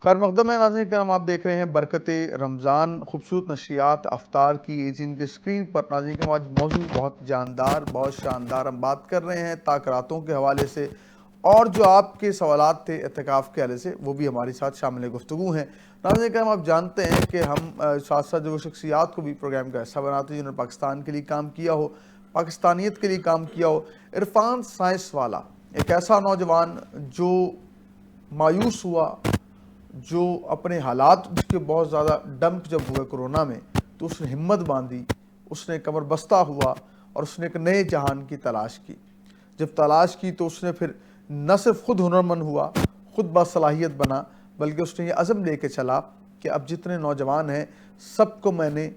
خیر مقدم ہے ناظرین کرام، آپ دیکھ رہے ہیں برکت رمضان، خوبصورت نشریات افطار کی جن کے اسکرین پر ناظرین کرام آج موضوع بہت جاندار، بہت شاندار ہم بات کر رہے ہیں تاکراتوں کے حوالے سے، اور جو آپ کے سوالات تھے اعتکاف کے حوالے سے وہ بھی ہمارے ساتھ شامل گفتگو ہیں۔ ناظرین کرام آپ جانتے ہیں کہ ہم ساتھ ساتھ جو شخصیات کو بھی پروگرام کا حصہ بناتے ہیں جنہوں نے پاکستان کے لیے کام کیا ہو، پاکستانیت کے لیے کام کیا ہو۔ عرفان سائنس والا ایک ایسا نوجوان جو مایوس ہوا، جو اپنے حالات اس کے بہت زیادہ ڈمپ جب ہوئے کرونا میں، تو اس نے ہمت باندھی، اس نے کمر بستہ ہوا اور اس نے ایک نئے جہان کی تلاش کی۔ جب تلاش کی تو اس نے پھر نہ صرف خود ہنرمند ہوا، خود باصلاحیت بنا، بلکہ اس نے یہ عزم لے کے چلا کہ اب جتنے نوجوان ہیں سب کو میں نے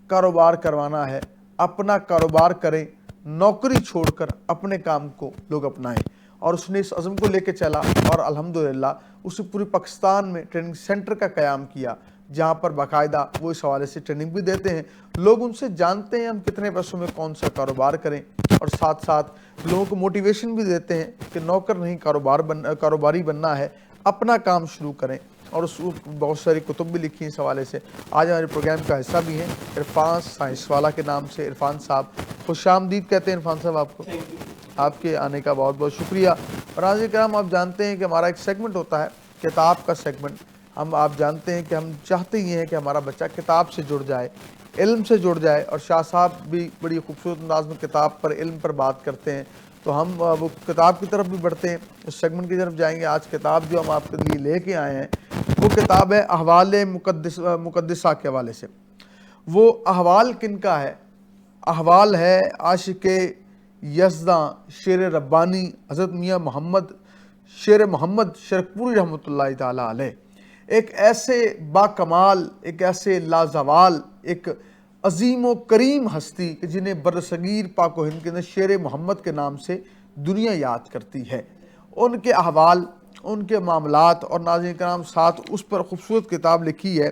کاروبار کروانا ہے، اپنا کاروبار کریں، نوکری چھوڑ کر اپنے کام کو لوگ اپنائیں۔ اور اس نے اس عزم کو لے کے چلا اور الحمدللہ اسے پوری پاکستان میں ٹریننگ سینٹر کا قیام کیا، جہاں پر باقاعدہ وہ اس حوالے سے ٹریننگ بھی دیتے ہیں، لوگ ان سے جانتے ہیں ہم کتنے پیسوں میں کون سا کاروبار کریں، اور ساتھ ساتھ لوگوں کو موٹیویشن بھی دیتے ہیں کہ نوکر نہیں کاروباری بننا ہے، اپنا کام شروع کریں۔ اور اس کو بہت ساری کتب بھی لکھی ہیں اس حوالے سے۔ آج ہمارے پروگرام کا حصہ بھی ہیں عرفان سائنس والا کے نام سے۔ عرفان صاحب خوش آمدید کہتے ہیں عرفان صاحب آپ کو، آپ کے آنے کا بہت بہت شکریہ۔ اور ناظرین کرام آپ جانتے ہیں کہ ہمارا ایک سیگمنٹ ہوتا ہے کتاب کا سیگمنٹ۔ آپ جانتے ہیں کہ ہم چاہتے ہی ہیں کہ ہمارا بچہ کتاب سے جڑ جائے، علم سے جڑ جائے، اور شاہ صاحب بھی بڑی خوبصورت انداز میں کتاب پر، علم پر بات کرتے ہیں، تو ہم وہ کتاب کی طرف بھی بڑھتے ہیں، اس سیگمنٹ کی طرف جائیں گے۔ آج کتاب جو ہم آپ کے لیے لے کے آئے ہیں وہ کتاب ہے احوال مقدسہ کے حوالے سے۔ وہ احوال کن کا ہے؟ احوال ہے عاشق یزداں شیر ربانی حضرت میاں محمد شیر محمد شرکپوری رحمۃ اللہ تعالیٰ علیہ۔ ایک ایسے باکمال، ایک ایسے لازوال، ایک عظیم و کریم ہستی کہ جنہیں برصغیر پاک و ہند کے اندر شیر محمد کے نام سے دنیا یاد کرتی ہے۔ ان کے احوال، ان کے معاملات، اور ناظرین کرام ساتھ اس پر خوبصورت کتاب لکھی ہے۔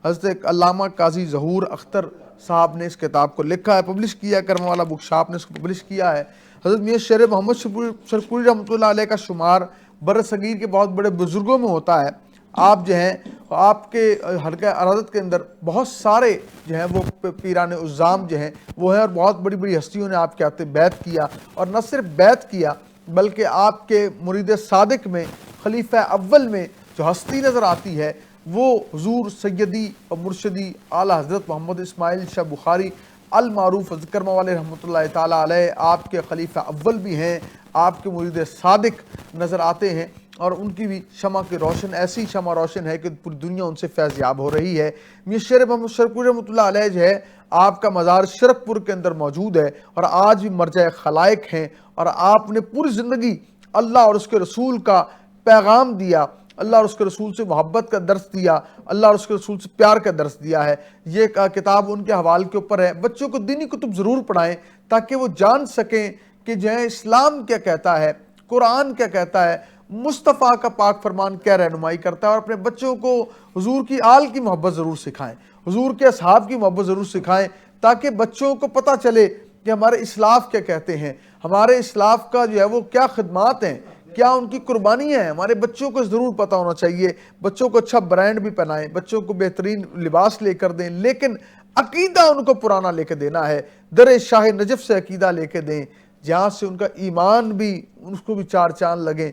حضرت علامہ قاضی ظہور اختر صاحب نے اس کتاب کو لکھا ہے، پبلش کیا ہے، کرم والا بک شاپ نے اس کو پبلش کیا ہے۔ حضرت میاں شیر محمد شرکپوری رحمۃ اللہ علیہ کا شمار برصغیر کے بہت بڑے بزرگوں میں ہوتا ہے۔ آپ جو ہیں آپ کے حلقہ ارادت کے اندر بہت سارے جو ہیں وہ پیران عظام جو ہیں وہ ہیں، اور بہت بڑی بڑی ہستیوں نے آپ کے ہاتھ بیعت کیا، اور نہ صرف بیعت کیا بلکہ آپ کے مرید صادق میں، خلیفہ اول میں جو ہستی نظر آتی ہے وہ حضور سیدی و مرشدی اعلیٰ حضرت محمد اسماعیل شاہ بخاری المعروف ذکرمہ والے رحمۃ اللہ تعالیٰ علیہ، آپ کے خلیفہ اول بھی ہیں، آپ کے مرید صادق نظر آتے ہیں، اور ان کی بھی شمع کی روشن، ایسی شمع روشن ہے کہ پوری دنیا ان سے فیض یاب ہو رہی ہے۔ میاں شیر محمد شرکپوری رحمۃ اللہ علیہ جو ہے آپ کا مزار شرکپور کے اندر موجود ہے، اور آج بھی مرجع خلائق ہیں، اور آپ نے پوری زندگی اللہ اور اس کے رسول کا پیغام دیا، اللہ اور اس کے رسول سے محبت کا درس دیا، اللہ اور اس کے رسول سے پیار کا درس دیا ہے۔ یہ کتاب ان کے حوالے کے اوپر ہے۔ بچوں کو دینی کتب ضرور پڑھائیں تاکہ وہ جان سکیں کہ جو ہے اسلام کیا کہتا ہے، قرآن کیا کہتا ہے، مصطفیٰ کا پاک فرمان کیا رہنمائی کرتا ہے، اور اپنے بچوں کو حضور کی آل کی محبت ضرور سکھائیں، حضور کے اصحاب کی محبت ضرور سکھائیں، تاکہ بچوں کو پتہ چلے کہ ہمارے اسلاف کیا کہتے ہیں، ہمارے اسلاف کا جو ہے وہ کیا خدمات ہیں، کیا ان کی قربانیاں ہیں۔ ہمارے بچوں کو ضرور پتہ ہونا چاہیے۔ بچوں کو اچھا برانڈ بھی پہنائیں، بچوں کو بہترین لباس لے کر دیں، لیکن عقیدہ ان کو پرانا لے کے دینا ہے۔ در شاہ نجف سے عقیدہ لے کے دیں، جہاں سے ان کا ایمان بھی، اس کو بھی چار چاند لگیں،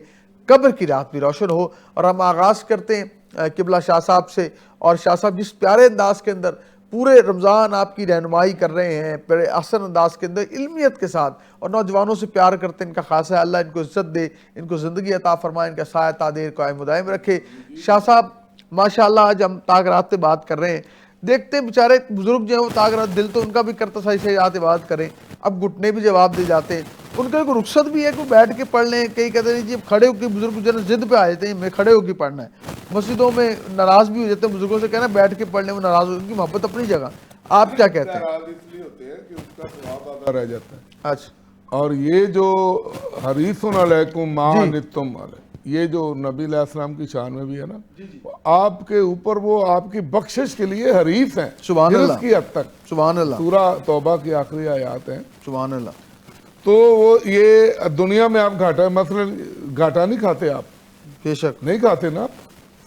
قبر کی رات بھی روشن ہو۔ اور ہم آغاز کرتے ہیں قبلہ شاہ صاحب سے، اور شاہ صاحب جس پیارے انداز کے اندر پورے رمضان آپ کی رہنمائی کر رہے ہیں، بڑے احسن انداز کے اندر علمیت کے ساتھ، اور نوجوانوں سے پیار کرتے ہیں، ان کا خاصہ ہے اللہ ان کو عزت دے، ان کو زندگی عطا فرمائے، ان کا سایہ تعدیر قائم و دائم رکھے۔ شاہ صاحب ماشاءاللہ آج ہم تاک رات سے بات کر رہے ہیں، دیکھتے ہیں بیچارے بزرگ جو ہیں وہ تاک رات، دل تو ان کا بھی کرتا صحیح صحیح رات عبادت کریں، اب گھٹنے بھی جواب دے جاتے ہیں، ان کا کوئی رخصت بھی ہے کہ بیٹھ کے پڑھ لیں، کئی کہتے ہیں جی کھڑے ہو کے بزرگ جو ہے ضد پہ آ جاتے ہیں میں کھڑے ہو کے پڑھنا ہے، مسجدوں میں ناراض بھی ہو جاتے ہیں، بزرگوں سے کہنا بیٹھ کے پڑھ لیں، وہ ناراض ہو، ان کی محبت اپنی جگہ۔ آپ کیا کہتے ہیں؟ ناراض اس لیے ہوتے ہیں کہ اس کا ثواب آدھا رہ جاتا ہے، اچھا اور یہ جو حریص علیکم ما عنتم علیہ، یہ جو نبی علیہ السلام کی شان میں بھی ہے نا، آپ کے اوپر وہ آپ کی بخشش کے لیے حریص ہیں سبحان ہرس اللہ، کی حد تک۔ سبحان اللہ، سورہ توبہ کی آخری آیات ہیں۔ سبحان اللہ، تو وہ یہ دنیا میں آپ گھاٹا، مثلا گھاٹا نہیں کھاتے، آپ بے شک، نہیں کھاتے نا،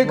1